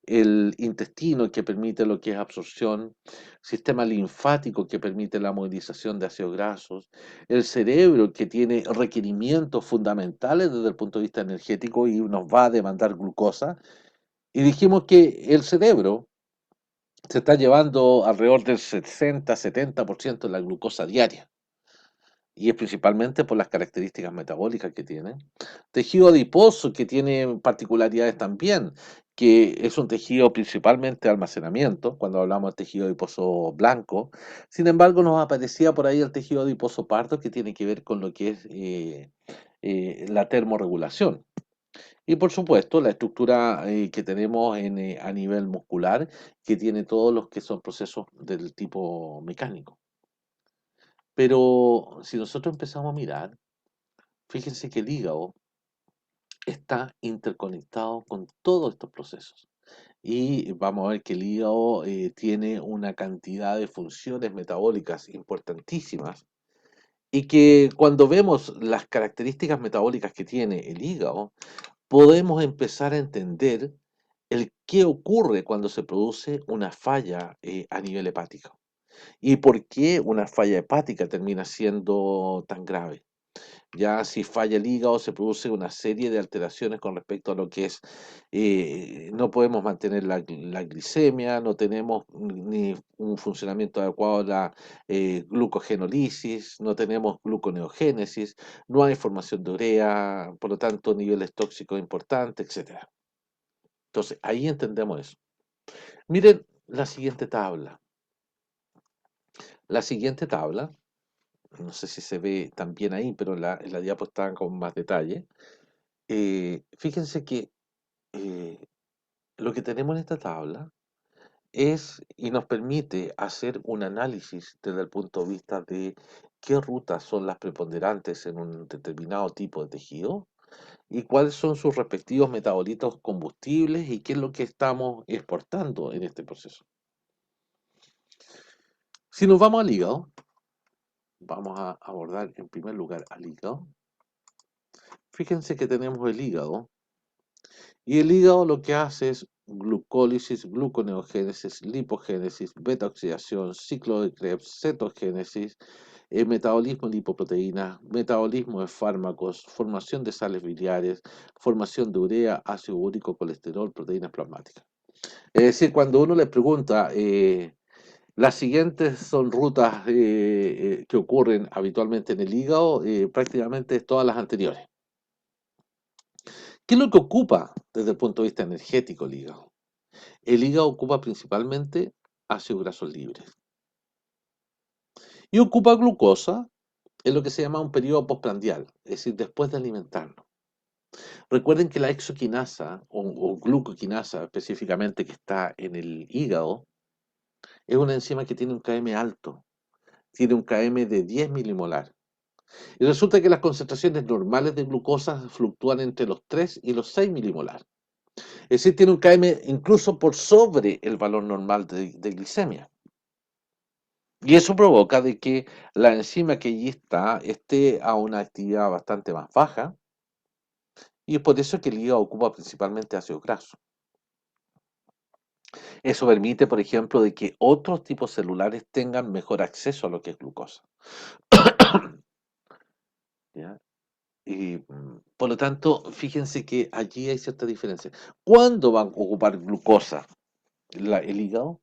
A: el intestino que permite lo que es absorción, sistema linfático que permite la movilización de ácidos grasos, el cerebro que tiene requerimientos fundamentales desde el punto de vista energético y nos va a demandar glucosa. Y dijimos que el cerebro se está llevando alrededor del 60-70% de la glucosa diaria, y es principalmente por las características metabólicas que tiene. Tejido adiposo que tiene particularidades también, que es un tejido principalmente de almacenamiento, cuando hablamos de tejido adiposo blanco. Sin embargo, nos aparecía por ahí el tejido adiposo pardo que tiene que ver con lo que es la termorregulación. Y por supuesto, la estructura que tenemos a nivel muscular, que tiene todos los que son procesos del tipo mecánico. Pero si nosotros empezamos a mirar, fíjense que el hígado está interconectado con todos estos procesos. Y vamos a ver que el hígado tiene una cantidad de funciones metabólicas importantísimas y que cuando vemos las características metabólicas que tiene el hígado, podemos empezar a entender el qué ocurre cuando se produce una falla a nivel hepático y por qué una falla hepática termina siendo tan grave. Ya si falla el hígado se produce una serie de alteraciones con respecto a lo que es, no podemos mantener la glicemia, no tenemos ni un funcionamiento adecuado de la glucogenólisis, no tenemos gluconeogénesis, no hay formación de urea, por lo tanto niveles tóxicos importantes, etcétera. Entonces, ahí entendemos eso. Miren la siguiente tabla. La siguiente tabla, no sé si se ve también ahí, pero en la diapo está con más detalle. Fíjense que eh, lo que tenemos en esta tabla es y nos permite hacer un análisis desde el punto de vista de qué rutas son las preponderantes en un determinado tipo de tejido y cuáles son sus respectivos metabolitos combustibles y qué es lo que estamos exportando en este proceso. Si nos vamos al hígado, vamos a abordar en primer lugar al hígado. Fíjense que tenemos el hígado y el hígado lo que hace es glucólisis, gluconeogénesis, lipogénesis, beta-oxidación, ciclo de Krebs, cetogénesis, metabolismo de lipoproteínas, metabolismo de fármacos, formación de sales biliares, formación de urea, ácido úrico, colesterol, proteínas plasmáticas. Es decir, cuando uno le pregunta, las siguientes son rutas que ocurren habitualmente en el hígado, prácticamente todas las anteriores. ¿Qué es lo que ocupa desde el punto de vista energético el hígado? El hígado ocupa principalmente ácidos grasos libres y ocupa glucosa en lo que se llama un periodo postprandial, es decir, después de alimentarnos. Recuerden que la exoquinasa o glucoquinasa específicamente que está en el hígado es una enzima que tiene un km alto, tiene un km de 10 milimolar. Y resulta que las concentraciones normales de glucosa fluctúan entre los 3 y los 6 milimolar. Es decir, tiene un km incluso por sobre el valor normal de glicemia. Y eso provoca de que la enzima que allí está esté a una actividad bastante más baja y es por eso que el hígado ocupa principalmente ácidos grasos. Eso permite, por ejemplo, de que otros tipos celulares tengan mejor acceso a lo que es glucosa. ¿ya? Y, por lo tanto, fíjense que allí hay cierta diferencia. ¿Cuándo van a ocupar glucosa el hígado?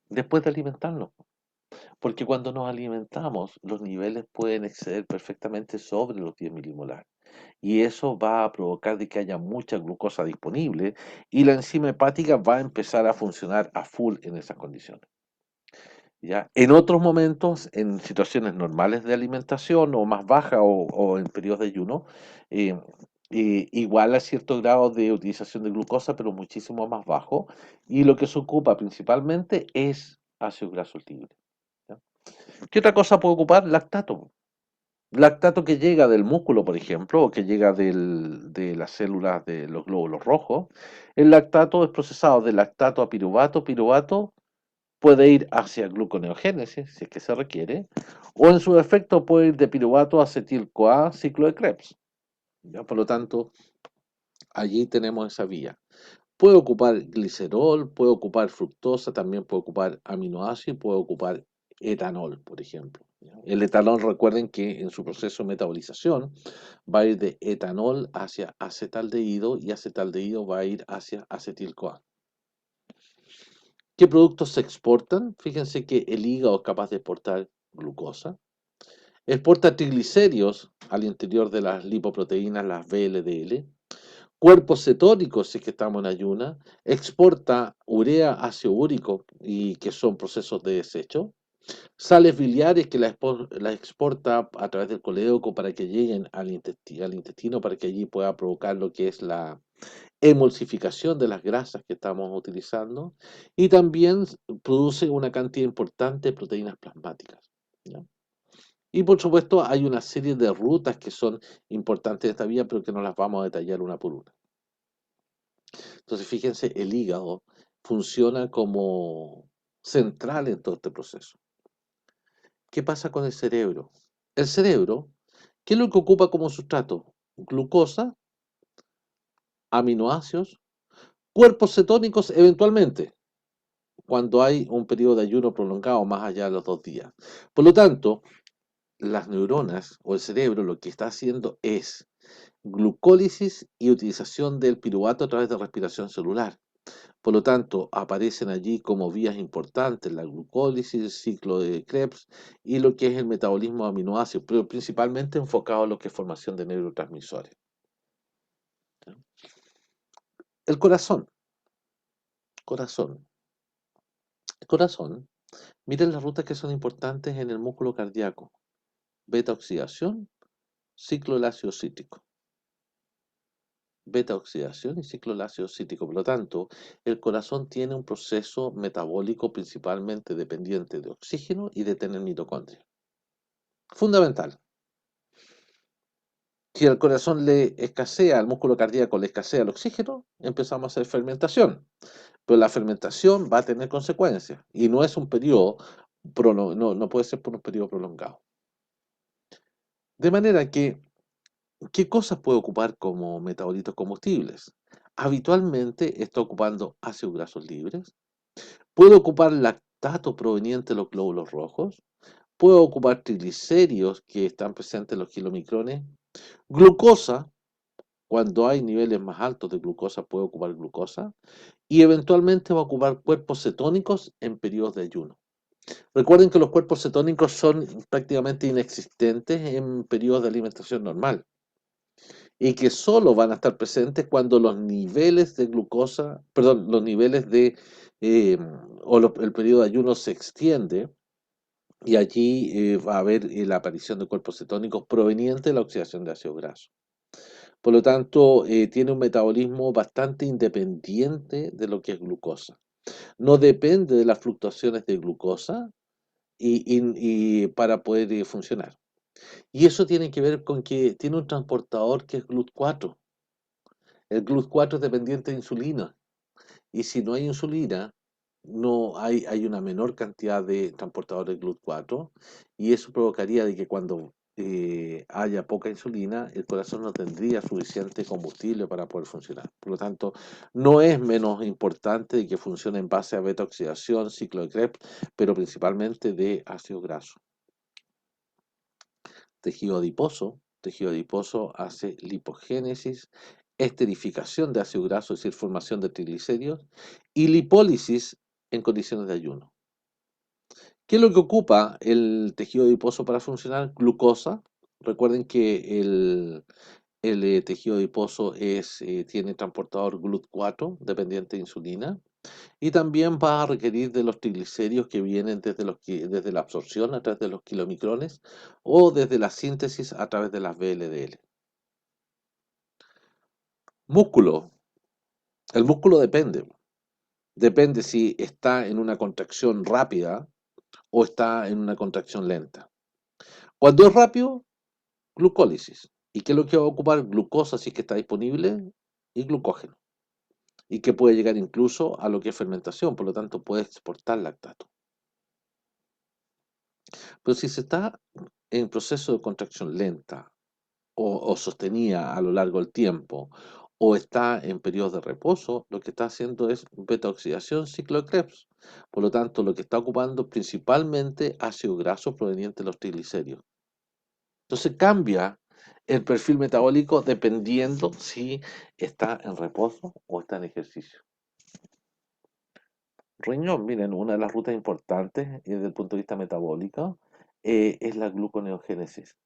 A: Después de alimentarnos. Porque cuando nos alimentamos, los niveles pueden exceder perfectamente sobre los 10 milimolar. Y eso va a provocar de que haya mucha glucosa disponible y la enzima hepática va a empezar a funcionar a full en esas condiciones. ¿Ya? En otros momentos, en situaciones normales de alimentación o más baja o en periodos de ayuno, eh, igual a cierto grado de utilización de glucosa, pero muchísimo más bajo. Y lo que se ocupa principalmente es ácido graso libre. ¿Ya? ¿Qué otra cosa puede ocupar? Lactato. Lactato que llega del músculo, por ejemplo, o que llega de las células de los glóbulos rojos. El lactato es procesado de lactato a piruvato. Piruvato puede ir hacia gluconeogénesis, si es que se requiere, o en su efecto puede ir de piruvato a acetil-CoA, ciclo de Krebs. ¿Ya? Por lo tanto, allí tenemos esa vía. Puede ocupar glicerol, puede ocupar fructosa, también puede ocupar aminoácidos, puede ocupar etanol, por ejemplo. ¿Ya? El etanol, recuerden que en su proceso de metabolización va a ir de etanol hacia acetaldehído y acetaldehído va a ir hacia acetil-CoA. ¿Qué productos se exportan? Fíjense que el hígado es capaz de exportar glucosa, exporta triglicéridos al interior de las lipoproteínas, las VLDL, cuerpos cetónicos si es que estamos en ayuna, exporta urea, ácido úrico y que son procesos de desecho, sales biliares que la exporta a través del colédoco para que lleguen al intestino para que allí pueda provocar lo que es la emulsificación de las grasas que estamos utilizando y también produce una cantidad importante de proteínas plasmáticas. ¿Ya? Y por supuesto hay una serie de rutas que son importantes de esta vía, pero que no las vamos a detallar una por una. Entonces fíjense, el hígado funciona como central en todo este proceso. ¿Qué pasa con el cerebro? El cerebro, ¿qué es lo que ocupa como sustrato? Glucosa, aminoácidos, cuerpos cetónicos eventualmente, cuando hay un periodo de ayuno prolongado más allá de los 2 días. Por lo tanto, las neuronas o el cerebro lo que está haciendo es glucólisis y utilización del piruvato a través de respiración celular. Por lo tanto, aparecen allí como vías importantes la glucólisis, el ciclo de Krebs y lo que es el metabolismo de aminoácidos, pero principalmente enfocado en lo que es formación de neurotransmisores. El corazón, corazón, corazón. Miren las rutas que son importantes en el músculo cardíaco. Beta oxidación, ciclo del ácido cítrico. Beta oxidación y ciclo del ácido cítrico. Por lo tanto, el corazón tiene un proceso metabólico principalmente dependiente de oxígeno y de tener mitocondria. Fundamental. Si al corazón le escasea, al músculo cardíaco le escasea el oxígeno, empezamos a hacer fermentación. Pero la fermentación va a tener consecuencias y no es un periodo, no puede ser por un periodo prolongado. De manera que, ¿qué cosas puede ocupar como metabolitos combustibles? Habitualmente está ocupando ácidos grasos libres, puede ocupar lactato proveniente de los glóbulos rojos, puede ocupar triglicéridos que están presentes en los kilomicrones, glucosa, cuando hay niveles más altos de glucosa puede ocupar glucosa, y eventualmente va a ocupar cuerpos cetónicos en periodos de ayuno. Recuerden que los cuerpos cetónicos son prácticamente inexistentes en periodos de alimentación normal y que solo van a estar presentes cuando los niveles de glucosa, perdón, los niveles de, eh, el periodo de ayuno se extiende y allí va a haber la aparición de cuerpos cetónicos provenientes de la oxidación de ácido graso. Por lo tanto, tiene un metabolismo bastante independiente de lo que es glucosa. No depende de las fluctuaciones de glucosa y para poder funcionar. Y eso tiene que ver con que tiene un transportador que es GLUT4. El GLUT4 es dependiente de insulina. Y si no hay insulina, no hay una menor cantidad de transportadores GLUT4. Y eso provocaría de que cuando haya poca insulina, el corazón no tendría suficiente combustible para poder funcionar. Por lo tanto, no es menos importante de que funcione en base a beta oxidación, ciclo de Krebs, pero principalmente de ácido graso. Tejido adiposo. tejido adiposo hace lipogénesis, esterificación de ácido graso, es decir, formación de triglicéridos, y lipólisis en condiciones de ayuno. ¿Qué es lo que ocupa el tejido adiposo para funcionar? Glucosa. Recuerden que el tejido adiposo tiene transportador GLUT4 dependiente de insulina. Y también va a requerir de los triglicéridos que vienen desde la absorción a través de los kilomicrones o desde la síntesis a través de las VLDL. Músculo. El músculo depende. Depende si está en una contracción rápida o está en una contracción lenta. Cuando es rápido, glucólisis. ¿Y qué es lo que va a ocupar? Glucosa si es que está disponible y glucógeno. Y que puede llegar incluso a lo que es fermentación, por lo tanto puede exportar lactato. Pero si se está en proceso de contracción lenta o sostenida a lo largo del tiempo, o está en periodos de reposo, lo que está haciendo es beta-oxidación ciclo de Krebs. Por lo tanto, lo que está ocupando principalmente ácido graso proveniente de los triglicéridos. Entonces cambia el perfil metabólico dependiendo si está en reposo o está en ejercicio. Riñón, miren, una de las rutas importantes desde el punto de vista metabólico es la gluconeogénesis.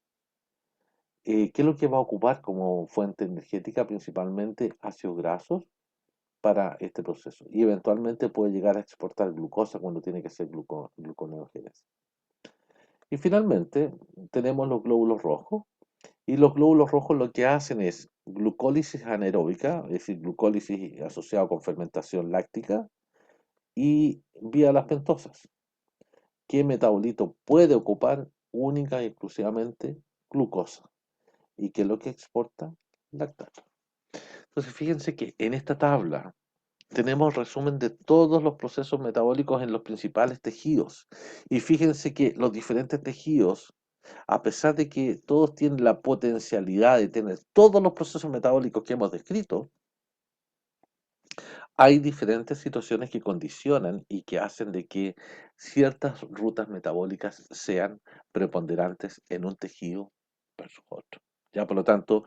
A: ¿Qué es lo que va a ocupar como fuente energética? Principalmente ácidos grasos para este proceso. Y eventualmente puede llegar a exportar glucosa cuando tiene que ser gluconeogénesis. Y finalmente tenemos los glóbulos rojos. Y los glóbulos rojos lo que hacen es glucólisis anaeróbica, es decir, glucólisis asociada con fermentación láctica y vía las pentosas. ¿Qué metabolito puede ocupar única y exclusivamente glucosa? ¿Y qué es lo que exporta? Lactato. Entonces, fíjense que en esta tabla tenemos resumen de todos los procesos metabólicos en los principales tejidos. Y fíjense que los diferentes tejidos, a pesar de que todos tienen la potencialidad de tener todos los procesos metabólicos que hemos descrito, hay diferentes situaciones que condicionan y que hacen de que ciertas rutas metabólicas sean preponderantes en un tejido versus otro. Ya, por lo tanto,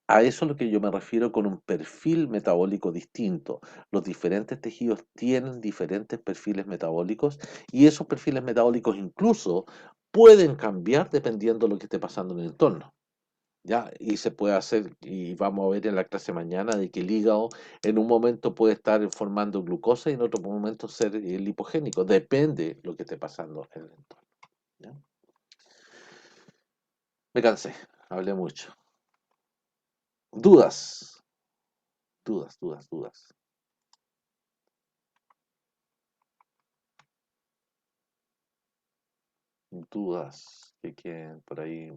A: a eso es lo que yo me refiero con un perfil metabólico distinto. Los diferentes tejidos tienen diferentes perfiles metabólicos y esos perfiles metabólicos incluso pueden cambiar dependiendo de lo que esté pasando en el entorno. ¿Ya? Y se puede hacer, y vamos a ver en la clase mañana, de que el hígado en un momento puede estar formando glucosa y en otro momento ser lipogénico. Depende lo que esté pasando en el entorno. ¿Ya? Me cansé, hablé mucho. Dudas, dudas. Dudas que queden por ahí.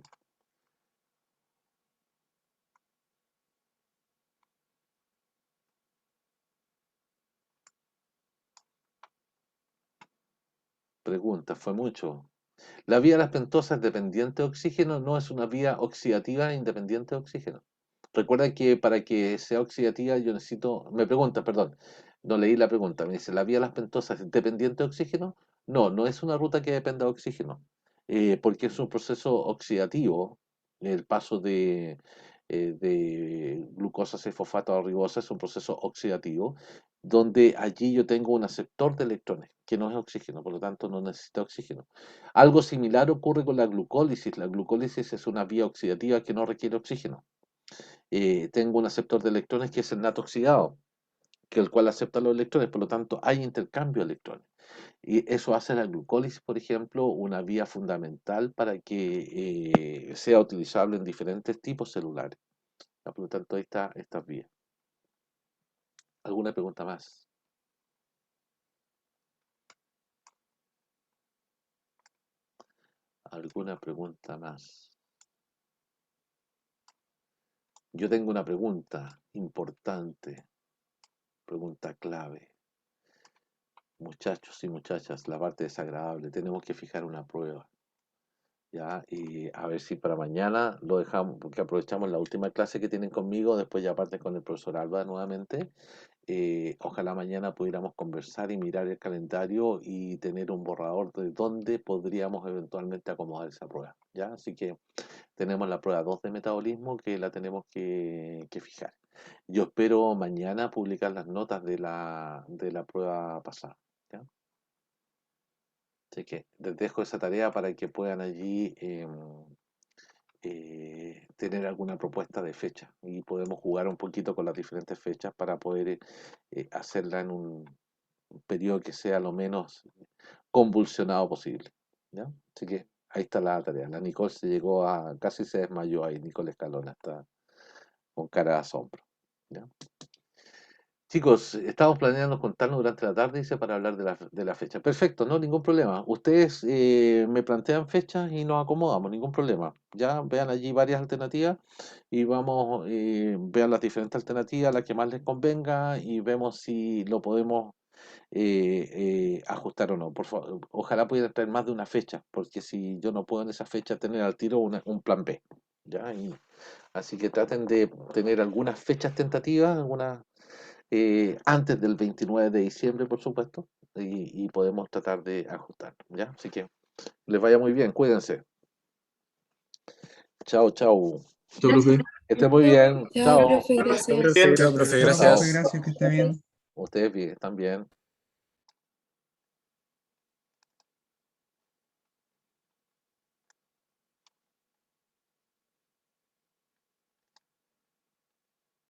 A: Preguntas, fue mucho. La vía de las pentosas dependiente de oxígeno no es una vía oxidativa independiente de oxígeno. Recuerda que para que sea oxidativa yo necesito, me pregunta, perdón, no leí la pregunta, me dice, ¿la vía de las pentosas es dependiente de oxígeno? No, no es una ruta que dependa de oxígeno, porque es un proceso oxidativo, el paso de glucosa a fosfato a ribosa es un proceso oxidativo, donde allí yo tengo un aceptor de electrones, que no es oxígeno, por lo tanto no necesita oxígeno. Algo similar ocurre con la glucólisis. La glucólisis es una vía oxidativa que no requiere oxígeno. Tengo un aceptor de electrones que es el nato oxidado, que el cual acepta los electrones, por lo tanto hay intercambio de electrones. Y eso hace la glucólisis, por ejemplo, una vía fundamental para que sea utilizable en diferentes tipos celulares. Por lo tanto, ahí está estas vías. ¿Alguna pregunta más? ¿Alguna pregunta más? Yo tengo una pregunta importante, pregunta clave. Muchachos y muchachas, la parte desagradable, tenemos que fijar una prueba, ¿ya? Y a ver si para mañana lo dejamos, porque aprovechamos la última clase que tienen conmigo, después ya aparte con el profesor Alba nuevamente. Ojalá mañana pudiéramos conversar y mirar el calendario y tener un borrador de dónde podríamos eventualmente acomodar esa prueba, ¿ya? Así que tenemos la prueba 2 de metabolismo que la tenemos que fijar. Yo espero mañana publicar las notas de la prueba pasada. ¿Ya? Así que les dejo esa tarea para que puedan allí tener alguna propuesta de fecha y podemos jugar un poquito con las diferentes fechas para poder hacerla en un periodo que sea lo menos convulsionado posible. ¿Ya? Así que ahí está la tarea. La Nicole se llegó a, casi se desmayó ahí, Nicole Escalona, está con cara de asombro. ¿Ya? Chicos, estamos planeando contarnos durante la tarde, dice, para hablar de la fecha. Perfecto, no, ningún problema. Ustedes me plantean fechas y nos acomodamos, ningún problema. Ya vean allí varias alternativas y vamos, vean las diferentes alternativas, la que más les convenga y vemos si lo podemos ajustar o no. Por favor, ojalá pudiera traer más de una fecha, porque si yo no puedo en esa fecha tener al tiro un plan B. ¿Ya? Así que traten de tener algunas fechas tentativas, algunas antes del 29 de diciembre, por supuesto, y podemos tratar de ajustar, ¿ya? Así que les vaya muy bien, cuídense. Chao, chao.
B: Chao, profe.
A: Que estén muy bien.
C: Chao,
A: Chao.
C: profe, gracias.
B: Chao, profe,
D: Chao,
B: gracias.
D: profe,
A: Chao.
D: gracias, que esté bien.
A: Ustedes bien, están bien.